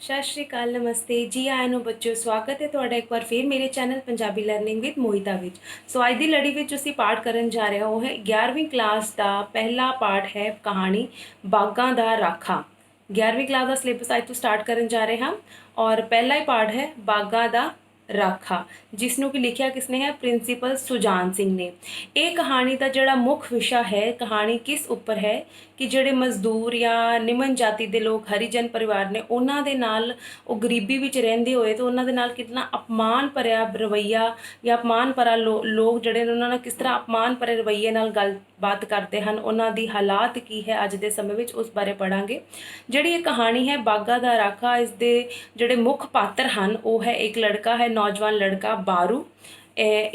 सत श्री अकाल, नमस्ते जी आया ਨੂੰ ਬੱਚਿਓ। ਸਵਾਗਤ ਹੈ ਤੁਹਾਡਾ ਇੱਕ ਵਾਰ ਫਿਰ ਮੇਰੇ channel Punjabi learning with Mohita ਵਿੱਚ। ਸੋ ਅੱਜ ਦੀ ਲੜੀ ਵਿੱਚ ਅਸੀਂ ਪਾਠ ਕਰਨ ਜਾ ਰਹੇ ਹਾਂ ਉਹ ਹੈ 11ਵੀਂ ਕਲਾਸ ਦਾ ਪਹਿਲਾ ਪਾਠ ਹੈ ਕਹਾਣੀ ਬਾਗਾਂ ਦਾ ਰਾਖਾ। 11ਵੀਂ ਕਲਾਸ ਦਾ ਸਿਲੇਬਸ ਅੱਜ ਤੋਂ ਸਟਾਰਟ ਕਰਨ ਜਾ ਰਹੇ ਹਾਂ ਔਰ ਪਹਿਲਾ ਹੀ ਪਾਠ ਹੈ ਬਾਗਾਂ ਦਾ ਰਾਖਾ, ਜਿਸ ਨੂੰ ਕਿ ਲਿਖਿਆ ਕਿਸਨੇ है? प्रिंसीपल सुजान सिंह ने। ਇਹ ਕਹਾਣੀ ਦਾ ਜਿਹੜਾ ਮੁੱਖ ਵਿਸ਼ਾ ਹੈ, ਕਹਾਣੀ ਕਿਸ ਉੱਪਰ ਹੈ ਕਿ ਜਿਹੜੇ ਮਜ਼ਦੂਰ ਜਾਂ ਨਿਮਨ ਜਾਤੀ ਦੇ ਲੋਕ ਹਰੀਜਨ ਪਰਿਵਾਰ ਨੇ ਉਹਨਾਂ ਦੇ ਨਾਲ ਉਹ ਗਰੀਬੀ ਵਿੱਚ ਰਹਿੰਦੇ ਹੋਏ ਤੇ ਉਹਨਾਂ ਦੇ ਨਾਲ ਕਿੰਨਾ ਅਪਮਾਨ ਭਰਿਆ ਰਵੱਈਆ ਜਾਂ ਅਪਮਾਨ ਭਰਾ ਲੋਕ ਜਿਹੜੇ ਨੇ ਉਹਨਾਂ ਨਾਲ ਕਿਸ ਤਰ੍ਹਾਂ ਅਪਮਾਨ ਭਰੇ ਰਵੱਈਏ ਨਾਲ ਗੱਲਬਾਤ ਕਰਦੇ ਹਨ, ਉਹਨਾਂ ਦੀ ਹਾਲਾਤ ਕੀ ਹੈ ਅੱਜ ਦੇ ਸਮੇਂ ਵਿੱਚ, ਉਸ ਬਾਰੇ ਪੜਾਂਗੇ। ਜਿਹੜੀ ਇਹ ਕਹਾਣੀ ਹੈ ਬਾਗਾਂ ਦਾ ਰਾਖਾ, ਇਸ ਦੇ ਜਿਹੜੇ ਮੁੱਖ ਪਾਤਰ ਹਨ ਉਹ ਹੈ ਇੱਕ ਲੜਕਾ ਹੈ, ਨੌਜਵਾਨ ਲੜਕਾ ਬਾਰੂ।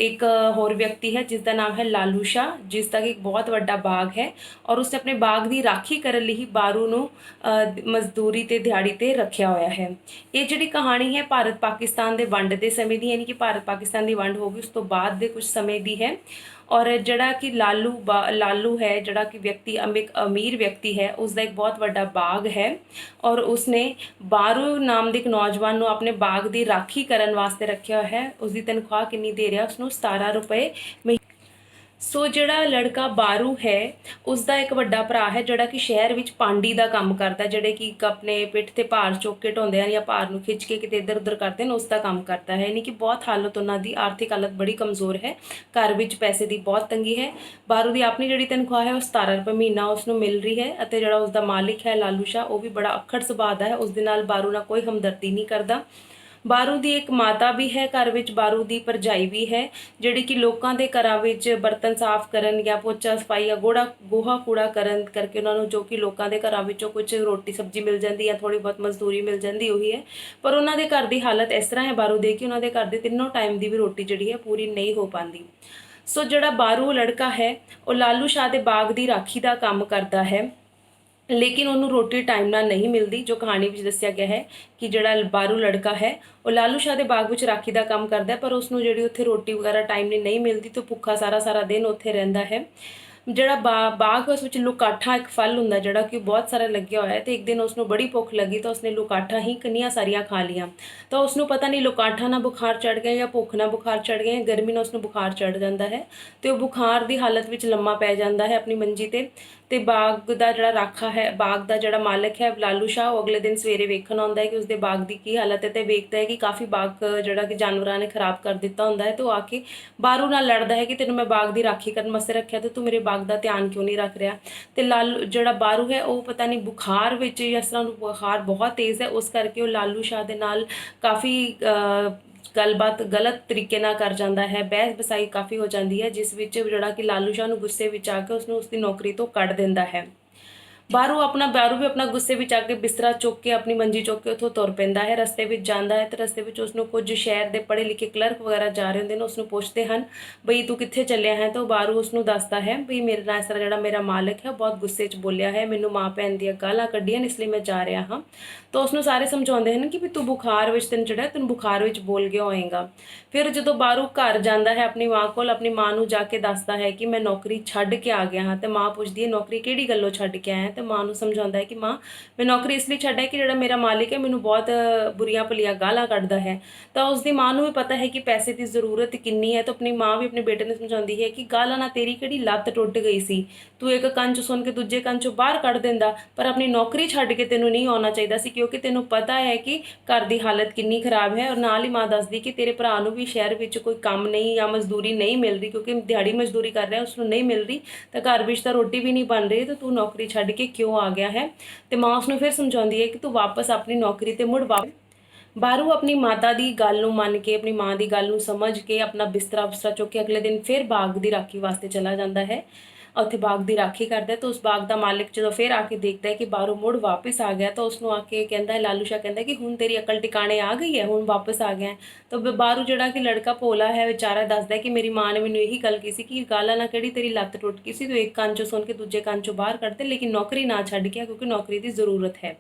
एक होर व्यक्ति है जिसका नाम है लालू शाह, जिसका एक बहुत बड़ा बाग है और उसने अपने बाग की राखी करने लिए बारू नू मजदूरी ते दिहाड़ी ते रखा हुआ है। ये जी कहानी है भारत पाकिस्तान के वंड के समय की, यानी कि भारत पाकिस्तान की वंड हो गई उस तो बाद के कुछ समय की है। और जड़ा कि लालू है, जड़ा कि व्यक्ति एक अमीर व्यक्ति है, उसका एक बहुत बड़ा बाग है और उसने बारू नाम के एक नौजवान को अपने बाग की राखी करने वास्ते रखा है। उसकी तनख्वाह कितनी दे रहा? उसनों 17 रुपए महीने। सो जिहड़ा लड़का बारू है उसका एक वड्डा भरा है जिहड़ा कि शहर विच पांडी का काम करता है, जिहड़े कि अपने पिठ ते भार चुक के ढोंदे हैं या भार नूं खिच के किते इधर उधर करते हैं, उसका काम करता है। यानी कि बहुत हालत उन्हां दी आर्थिक हालत बड़ी कमज़ोर है, घर विच पैसे की बहुत तंगी है। बारू की अपनी जिहड़ी तनख्वाह है वो 17 रुपए महीना उसनूं मिल रही है अते जिहड़ा उसका मालिक है लालू शाह वो भी बड़ा अखड़ सुभाਅ दा है, उस दे नाल बारू नाल कोई हमदर्दी नहीं करता। बारू की एक माता भी है, घर विच बारू की भरजाई भी है जिहड़ी कि लोगों के घरां विच बर्तन साफ करन या पोचा सफाई या गोहा कूड़ा करन करके उन्होंने जो कि लोगों के घरां विचों कुछ रोटी सब्जी मिल जाती या थोड़ी बहुत मजदूरी मिल जाती वही है। पर उन्होंने घर की हालत इस तरह है बारू दे कि उन्होंने घर के तीनों टाइम की भी रोटी जिहड़ी है पूरी नहीं हो पाती। सो जिहड़ा बारू लड़का है वो लालू शाह के बाग की राखी का काम करता है, लेकिन उन्होंने रोटी टाइम नाल नहीं मिलती। जो कहानी में दस्या गया है कि जिहड़ा बारू लड़का है वो लालू शाह के बाग में राखी का काम करता है, पर उसनों जिहड़ी उत्थे रोटी वगैरह टाइम नहीं मिलती तो भुखा सारा सारा दिन उत्थे रहिंदा है। जिहड़ा बाग उस विच लुकाठा एक फल हुंदा जिहड़ा कि बहुत सारा लग्या होया है, तो एक दिन उसनों बड़ी भुख लगी तो उसने लुकाठा ही किन्नियां सारियां खा लिया। तो उसनों पता नहीं लुकाठा ना बुखार चढ़ गया या भुख ना बुखार चढ़ गया, गर्मी ना उसनों बुखार चढ़ जाता है तो बुखार की हालत में लम्मा पै जाता है अपनी मंजी ते बाग का जिहड़ा राखा है, बाग का जिहड़ा मालिक है लालू शाह, वो अगले दिन सवेरे वेखण आउंदा है कि उसके बाग की की हालत है, तो वेखता है कि काफ़ी बाग जिहड़ा कि जानवरां ने खराब कर दिता हुंदा है। तो आके बारू नाल लड़दा है कि तेनों मैं बाग की राखी करने वास्ते रखिया तो तू मेरे बाग का ध्यान क्यों नहीं रख रहा। तो लालू जिहड़ा बारू है वो पता नहीं बुखार विच जिस तरह बुखार बहुत तेज़ है उस करके वो लालू शाह दे नाल काफ़ी गलबात गलत तरीके ना कर जाता है, बहस बसाई काफ़ी हो जाती है, जिस विच जिहड़ा कि लालू शाह नूं गुस्से विच आके उसनूं उसकी नौकरी तो कढ़ दिंदा है। बारू भी अपना गुस्से में आके बिस्तरा चुक के अपनी मंजी चुक के उतों तुर पैंदा है, रस्ते में जाता है तो रस्ते में उसनों कुछ शहर के पढ़े लिखे क्लर्क वगैरह जा रहे होंगे, उसनों पूछते हैं बई तू कित्थे चलिया है, तो बारू उसनों दसदा है बई मेरे नाल इस तरह जिहड़ा मेरा मालिक है बहुत गुस्से च बोलिया है, मैनूं माँ भैन दी गालां कड्डियां इसलिए मैं जा रहा हाँ। तो उसनों सारे समझाते हैं कि भी तू बुखार विच तेन जिहड़ा तेन बुखार विच बोल गया होएगा। फिर जो बारू घर जाता है अपनी माँ को, अपनी माँ नूं जाके दसदा है कि मैं नौकरी छड्ड के आ गया हाँ। तो माँ पुछदी है नौकरी किहड़ी गल्लों छड्ड के आया, तो माँ नूं समझाता है कि माँ मैं नौकरी इसलिए छड्ड कि जिहड़ा मेरा मालिक है मैनूं बहुत बुरियां भलियां गालां कड्डदा है। तो उसकी माँ नूं भी पता है कि पैसे की जरूरत किन्नी है, तो अपनी माँ भी अपने बेटे ने समझाती है कि गालां ना तेरी किहड़ी लत्त टुट गई सी, तू एक कंन चों सुन के दूजे कंन चों बाहर कढ़ दिंदा, पर अपनी नौकरी छड्ड के तेनों नहीं आउणा चाहीदा सी क्योंकि तेनों पता है कि घर की हालत कितनी खराब है। और नाल ही माँ दसदी कि तेरे भरा नूं भी शहर विच कोई काम नहीं या मजदूरी नहीं मिल रही क्योंकि दिहाड़ी मजदूरी कर रहा है उसनूं नहीं मिल रही, तो घर विच तां रोटी भी नहीं बन रही, तो तू नौकरी छड्ड के क्यों आ गया है। तो माँ उसनूं फिर समझाउंदी है कि तू वापस अपनी नौकरी ते मुड़ वापस। बारू अपनी माता की गल नूं मन के अपनी माँ की गल नूं समझ के अपना बिस्तरा बुस्तरा चुक के अगले दिन फिर बाग की राखी वास्ते चला जाता है, उत्थे बाग की राखी करता है। तो उस बाग का मालिक जो फिर आके देखता है कि बारू मुड़ वापस आ गया, तो उसनों आके कहता है लालू शाह कहता है कि हुण तेरी अकल टिकाने आ गई है, हुण वापस आ गया है। तो बारू जिहड़ा कि लड़का भोला है बेचारा दसदा है कि मेरी माँ ने मैनूं यही गल की सी कि गालां ना किहड़ी तेरी लत्त टुट गई सी, तो एक कंन चों सुन के दूजे कंन चों बाहर कढ़ दे, लेकिन नौकरी ना छड्ड गया क्योंकि नौकरी की जरूरत है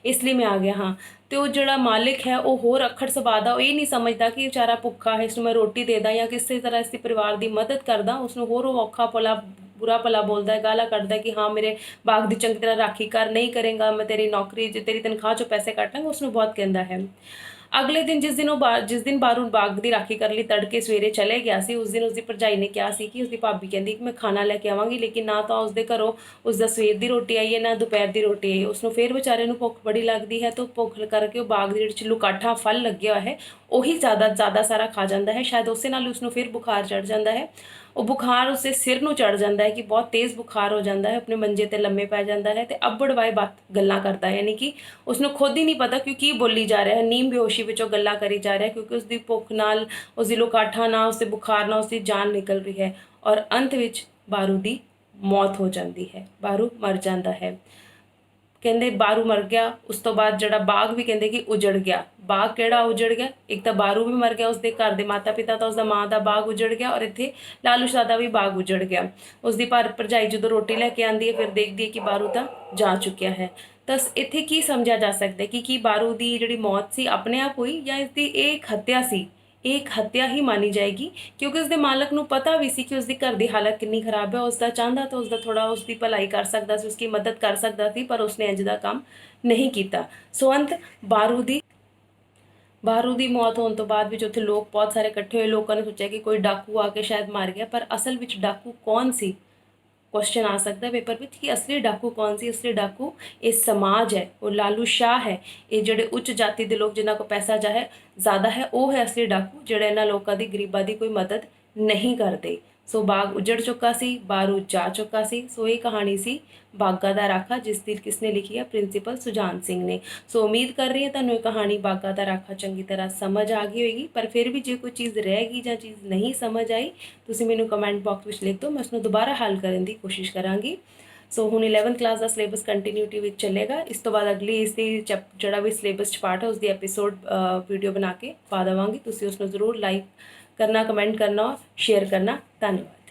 इसलिए मैं आ गया हाँ। ਤੇ ਉਹ ਜਿਹੜਾ ਮਾਲਿਕ ਹੈ ਉਹ ਹੋਰ ਅੱਖੜ ਸੁਭਾਅ ਦਾ, ਉਹ ਇਹ ਨਹੀਂ ਸਮਝਦਾ ਕਿ ਵਿਚਾਰਾ ਭੁੱਖਾ ਹੈ, ਇਸਨੂੰ ਮੈਂ ਰੋਟੀ ਦੇ ਦਾਂ ਜਾਂ ਕਿਸੇ ਤਰ੍ਹਾਂ ਇਸ ਦੇ ਪਰਿਵਾਰ ਦੀ ਮਦਦ ਕਰਦਾ। ਉਸਨੂੰ ਹੋਰ ਉਹ ਔਖਾ ਭਲਾ ਬੁਰਾ ਭਲਾ ਬੋਲਦਾ ਹੈ, ਗਾਲਾਂ ਕੱਢਦਾ ਕਿ ਹਾਂ ਮੇਰੇ ਬਾਗ ਦੀ ਚੰਗੀ ਤਰ੍ਹਾਂ ਰਾਖੀ ਕਰ, ਨਹੀਂ ਕਰੇਗਾ ਮੈਂ ਤੇਰੀ ਨੌਕਰੀ, ਜੇ ਤੇਰੀ ਤਨਖਾਹ ਚੋਂ ਪੈਸੇ ਕੱਟ ਲਾਂਗਾ, ਉਸਨੂੰ ਬਹੁਤ ਕਹਿੰਦਾ ਹੈ। ਅਗਲੇ ਦਿਨ ਜਿਸ ਦਿਨ ਬਾਰੂ ਬਾਗ ਦੀ ਰਾਖੀ ਕਰਨ ਲਈ ਤੜਕੇ ਸਵੇਰੇ ਚਲੇ ਗਿਆ ਸੀ, ਉਸ ਦਿਨ ਉਸਦੀ ਭਰਜਾਈ ਨੇ ਕਿਹਾ ਸੀ ਕਿ ਉਸਦੀ ਭਾਬੀ ਕਹਿੰਦੀ ਕਿ ਮੈਂ ਖਾਣਾ ਲੈ ਕੇ ਆਵਾਂਗੀ, ਲੇਕਿਨ ਨਾ ਤਾਂ ਉਸਦੇ ਘਰੋਂ ਉਸਦਾ ਸਵੇਰ ਦੀ ਰੋਟੀ ਆਈ ਹੈ ਨਾ ਦੁਪਹਿਰ ਦੀ ਰੋਟੀ ਆਈ। ਉਸਨੂੰ ਫਿਰ ਵਿਚਾਰੇ ਨੂੰ ਭੁੱਖ ਬੜੀ ਲੱਗਦੀ ਹੈ, ਤਾਂ ਭੁੱਖ ਕਰਕੇ ਉਹ ਬਾਗ ਦੇ ਜਿਹੜੇ ਲੁਕਾਠਾ ਫਲ ਲੱਗਿਆ ਹੋਇਆ ਹੈ ਉਹੀ ਜ਼ਿਆਦਾ ਸਾਰਾ ਖਾ ਜਾਂਦਾ ਹੈ। ਸ਼ਾਇਦ ਉਸੇ ਨਾਲ ਉਸਨੂੰ ਫਿਰ ਬੁਖਾਰ ਚੜ ਜਾਂਦਾ ਹੈ। ਉਹ ਬੁਖਾਰ ਉਸਦੇ ਸਿਰ ਨੂੰ ਚੜ ਜਾਂਦਾ ਹੈ ਕਿ ਬਹੁਤ ਤੇਜ਼ ਬੁਖਾਰ ਹੋ ਜਾਂਦਾ ਹੈ, ਆਪਣੇ ਮੰਜੇ ਤੇ ਲੰਮੇ ਪੈ ਜਾਂਦਾ ਹੈ ਤੇ ਅੱਬੜਵਾਏ ਬਾਤ ਗੱਲਾਂ ਕਰਦਾ ਹੈ, ਯਾਨੀ ਕਿ ਉਸਨੂੰ ਖੁਦ ਹੀ ਨਹੀਂ ਪਤਾ ਕਿ ਕੀ ਬੋਲੀ ਜਾ ਰਿਹਾ ਹੈ। ਨੀਮ ਬੇਹੋਸ਼ੀ ਵਿੱਚੋਂ ਗੱਲਾਂ ਕਰੀ ਜਾ ਰਿਹਾ ਕਿਉਂਕਿ ਉਸਦੀ ਭੁੱਖ ਨਾਲ, ਉਸਦੀ ਲੁਕਾਠਾ ਨਾਲ, ਉਸਦੇ ਬੁਖਾਰ ਨਾਲ ਉਸਦੀ ਜਾਨ ਨਿਕਲ ਰਹੀ ਹੈ ਔਰ ਅੰਤ ਵਿੱਚ ਬਾਰੂ ਦੀ ਮੌਤ ਹੋ ਜਾਂਦੀ ਹੈ, ਬਾਰੂ ਮਰ ਜਾਂਦਾ ਹੈ। ਕਹਿੰਦੇ ਬਾਰੂ ਮਰ ਗਿਆ, ਉਸ ਤੋਂ ਬਾਅਦ ਜਿਹੜਾ ਬਾਗ ਵੀ ਕਹਿੰਦੇ ਕਿ ਉਜੜ ਗਿਆ। ਬਾਗ ਕਿਹੜਾ ਉਜੜ ਗਿਆ? ਇੱਕ ਤਾਂ ਬਾਰੂ ਵੀ ਮਰ ਗਿਆ, ਉਸਦੇ ਘਰ ਦੇ ਮਾਤਾ ਪਿਤਾ ਤਾਂ ਉਸਦਾ ਮਾਂ ਦਾ ਬਾਗ ਉਜੜ ਗਿਆ ਔਰ ਇੱਥੇ ਲਾਲੂ ਸ਼ਾਹ ਦਾ ਵੀ ਬਾਗ ਉਜੜ ਗਿਆ। ਉਸਦੀ ਭਰਜਾਈ ਜਦੋਂ ਰੋਟੀ ਲੈ ਕੇ ਆਉਂਦੀ ਹੈ ਫਿਰ ਦੇਖਦੀ ਹੈ ਕਿ ਬਾਰੂ ਤਾਂ ਜਾ ਚੁੱਕਿਆ ਹੈ। ਤਾਂ ਇੱਥੇ ਕੀ ਸਮਝਿਆ ਜਾ ਸਕਦਾ ਹੈ ਕਿ ਬਾਰੂ ਦੀ ਜਿਹੜੀ ਮੌਤ ਸੀ ਆਪਣੇ ਆਪ ਹੋਈ ਜਾਂ ਇਸਦੀ ਇਹ ਇੱਕ ਹੱਤਿਆ ਸੀ? ਇਹ ਇੱਕ ਹੱਤਿਆ ਹੀ ਮਾਨੀ ਜਾਏਗੀ ਕਿਉਂਕਿ ਉਸਦੇ ਮਾਲਕ ਨੂੰ ਪਤਾ ਵੀ ਸੀ ਕਿ ਉਸਦੀ ਘਰ ਦੀ ਹਾਲਤ ਕਿੰਨੀ ਖਰਾਬ ਹੈ। ਉਸਦਾ ਚਾਹੁੰਦਾ ਤਾਂ ਉਸਦਾ ਥੋੜਾ ਉਸਦੀ ਭਲਾਈ ਕਰ ਸਕਦਾ ਸੀ, ਉਸकी ਮਦਦ ਕਰ ਸਕਦਾ ਸੀ, ਪਰ ਉਸਨੇ ਇੰਜ ਦਾ ਕੰਮ ਨਹੀਂ ਕੀਤਾ। ਸੋ ਅੰਤ ਬਾਰੂ ਦੀ ਮੌਤ ਹੋਣ ਤੋਂ ਬਾਅਦ ਵਿੱਚ ਉੱਥੇ ਲੋਕ ਬਹੁਤ ਸਾਰੇ ਇਕੱਠੇ ਹੋਏ। ਲੋਕਾਂ ਨੇ ਸੋਚਿਆ ਕਿ ਕੋਈ ਡਾਕੂ ਆ ਕੇ ਸ਼ਾਇਦ ਮਾਰ ਗਿਆ, ਪਰ ਅਸਲ ਵਿੱਚ ਡਾਕੂ ਕੌਣ ਸੀ? क्वेश्चन आ सकता है पेपर में कि असली डाकू कौन सी? असली डाकू ये समाज है, वो लालू शाह है, ये ਜਿਹੜੇ ਉੱਚ ਜਾਤੀ ਦੇ ਲੋਕ ਜਿਨ੍ਹਾਂ ਕੋ ਪੈਸਾ ज़्यादा है ਉਹ ਹੈ ਅਸਲੀ ਡਾਕੂ ਜਿਹੜੇ ਇਹਨਾਂ ਲੋਕਾਂ ਦੀ ਗਰੀਬਾਂ ਦੀ ਕੋਈ ਮਦਦ ਨਹੀਂ ਕਰਦੇ। ਸੋ ਬਾਗ ਉਜੜ ਚੁੱਕਾ ਸੀ, ਬਾਰੂ ਜਾ ਚੁੱਕਾ ਸੀ। ਸੋ ਇਹ ਕਹਾਣੀ ਸੀ ਬਾਗਾ ਦਾ ਰਾਖਾ, ਜਿਸ ਦੀ ਕਿਸਨੇ ਲਿਖੀ ਹੈ? ਪ੍ਰਿੰਸੀਪਲ ਸੁਜਾਨ ਸਿੰਘ ਨੇ। ਸੋ ਉਮੀਦ ਕਰ ਰਹੀ ਹਾਂ ਤੁਹਾਨੂੰ ਇਹ ਕਹਾਣੀ ਬਾਗਾ ਦਾ ਰਾਖਾ ਚੰਗੀ ਤਰ੍ਹਾਂ ਸਮਝ ਆ ਗਈ ਹੋਏਗੀ, ਪਰ ਫਿਰ ਵੀ ਜੇ ਕੋਈ ਚੀਜ਼ ਰਹਿ ਗਈ ਜਾਂ ਚੀਜ਼ ਨਹੀਂ ਸਮਝ ਆਈ ਤੁਸੀਂ ਮੈਨੂੰ ਕਮੈਂਟ ਬਾਕਸ ਵਿੱਚ ਲਿਖ ਦਿਓ, ਮੈਂ ਉਸਨੂੰ ਦੁਬਾਰਾ ਹੱਲ ਕਰਨ ਦੀ ਕੋਸ਼ਿਸ਼ ਕਰਾਂਗੀ। ਸੋ ਹੁਣ 11th ਕਲਾਸ ਦਾ ਸਿਲੇਬਸ ਕੰਟੀਨਿਊਟੀ ਵਿੱਚ ਚੱਲੇਗਾ। ਇਸ ਤੋਂ ਬਾਅਦ ਅਗਲੀ ਇਸ ਦੀ ਜਿਹੜਾ ਵੀ ਸਿਲੇਬਸ 'ਚ ਪਾਰਟ ਹੈ ਉਸਦੀ ਐਪੀਸੋਡ ਵੀਡੀਓ ਬਣਾ ਕੇ ਪਾ ਦੇਵਾਂਗੀ। ਤੁਸੀਂ ਉਸਨੂੰ ਜ਼ਰੂਰ ਲਾਈਕ ਕਰਨਾ, ਕਮੈਂਟ ਕਰਨਾ, ਸ਼ੇਅਰ ਕਰਨਾ। ਧੰਨਵਾਦ।